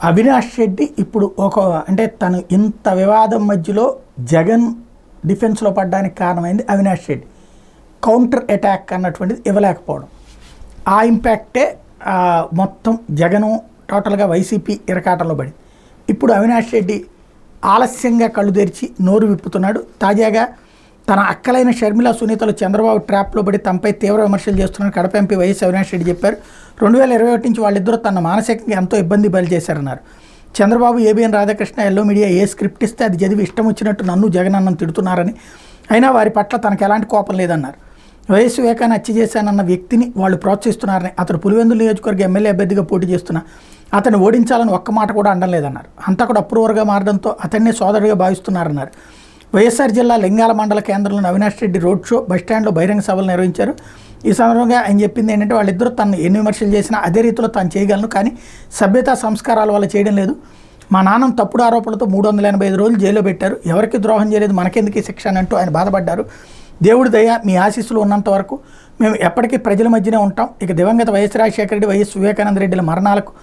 అవినాష్ రెడ్డి ఇప్పుడు అంటే తను ఇంత వివాదం మధ్యలో జగన్ డిఫెన్స్లో పడడానికి కారణమైంది అవినాష్ రెడ్డి కౌంటర్ అటాక్ అన్నటువంటిది ఇవ్వలేకపోవడం. ఆ ఇంపాక్టే మొత్తం జగను టోటల్గా వైసీపీ ఇరకాటంలో పడింది. ఇప్పుడు అవినాష్ రెడ్డి ఆలస్యంగా కళ్ళు తెరిచి నోరు విప్పుతున్నాడు. తాజాగా తన అక్కలైన షర్మిల సునీతలు చంద్రబాబు ట్రాప్లో పడి తమపై తీవ్ర విమర్శలు చేస్తున్నారు కడప ఎంపీ వైఎస్ అవినాష్ రెడ్డి చెప్పారు. 2021 నుంచి వాళ్ళిద్దరూ తన మానసికంగా ఎంతో ఇబ్బంది బలి చేశారన్నారు. Chandrababu, ABN Radhakrishna, yellow media ఏ స్క్రిప్ట్ ఇస్తే అది చదివి ఇష్టం వచ్చినట్టు నన్ను జగన్ అన్నం తిడుతున్నారని, అయినా వారి పట్ల తనకు ఎలాంటి కోపం లేదన్నారు. వైఎస్ వివేకాన్ని హత్య చేశానన్న వ్యక్తిని వాళ్ళు ప్రోత్సహిస్తున్నారని, అతను పులివెందుల నియోజకవర్గ ఎమ్మెల్యే అభ్యర్థిగా పోటీ చేస్తున్నా అతను ఓడించాలని ఒక్క మాట కూడా అనడం లేదన్నారు. హంతకుడు అప్రూవర్గా మారడంతో అతన్నే సోదరుడిగా భావిస్తున్నారన్నారు. వైఎస్ఆర్ జిల్లా లింగాల మండల కేంద్రంలోని అవినాష్ రెడ్డి రోడ్ షో, బస్టాండ్లో బహిరంగ సభలు నిర్వహించారు. ఈ సందర్భంగా ఆయన చెప్పింది ఏంటంటే, వాళ్ళిద్దరూ తను ఎన్ని విమర్శలు చేసినా అదే రీతిలో తాను చేయగలను, కానీ సభ్యతా సంస్కారాల వల్ల చేయడం లేదు. మా నాన్న తప్పుడు ఆరోపణలతో 385 రోజులు జైల్లో పెట్టారు. ఎవరికి ద్రోహం చేయలేదు, మనకెందుకు ఈ శిక్ష అంటూ ఆయన బాధపడ్డారు. దేవుడి దయ, మీ ఆశీస్సులు ఉన్నంత వరకు మేము ఎప్పటికీ ప్రజల మధ్యనే ఉంటాం. ఇక దివంగత వైఎస్ రాజశేఖర రెడ్డి, వైఎస్ వివేకానంద రెడ్డిల మరణాలకు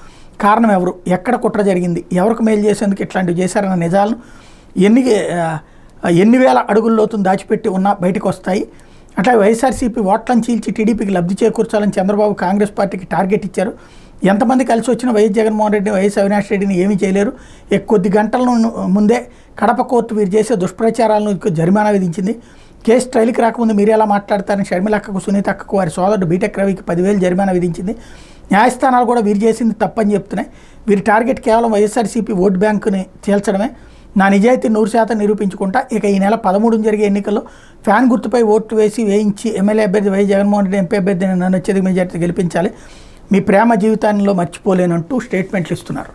కారణం ఎవరు, ఎక్కడ కుట్ర జరిగింది, ఎవరికి మేలు చేసేందుకు ఇట్లాంటివి చేశారన్న నిజాలను ఎన్ని వేల అడుగుల లోతును దాచిపెట్టి ఉన్నా బయటకు వస్తాయి. అట్లా వైఎస్ఆర్సీపీ ఓట్లను చీల్చి టీడీపీకి లబ్ధి చేకూర్చాలని చంద్రబాబు కాంగ్రెస్ పార్టీకి టార్గెట్ ఇచ్చారు. ఎంతమంది కలిసి వచ్చిన వైఎస్ జగన్మోహన్ రెడ్డి, వైఎస్ అవినాష్ రెడ్డిని ఏమీ చేయలేరు. కొద్ది గంటల ముందే కడప కోర్టు వీరు చేసే దుష్ప్రచారాలను జరిమానా విధించింది. కేసు ట్రైల్కి రాకముందు మీరు ఎలా మాట్లాడతారని షర్మిలక్కకు, సునీత అక్కకు వారి సోదరుడు బీటెక్ రవికి 10,000 జరిమానా విధించింది. న్యాయస్థానాలు కూడా వీరు చేసింది తప్పని చెప్తున్నాయి. వీరి టార్గెట్ కేవలం వైఎస్ఆర్సీపీ ఓటు బ్యాంకుని తేల్చడమే. నా నిజాయితీ 100% నిరూపించుకుంటా. ఇక ఈ నెల 13 జరిగే ఎన్నికల్లో ఫ్యాన్ గుర్తుపై ఓటు వేయించి ఎమ్మెల్యే అభ్యర్థి వైఎస్ జగన్మోహన్ రెడ్డి, ఎంపీ అభ్యర్థిని నన్ను అత్యధిక మెజార్టీ గెలిపించాలి. మీ ప్రేమ జీవితాల్లో మర్చిపోలేనంటూ స్టేట్మెంట్లు ఇస్తున్నారు.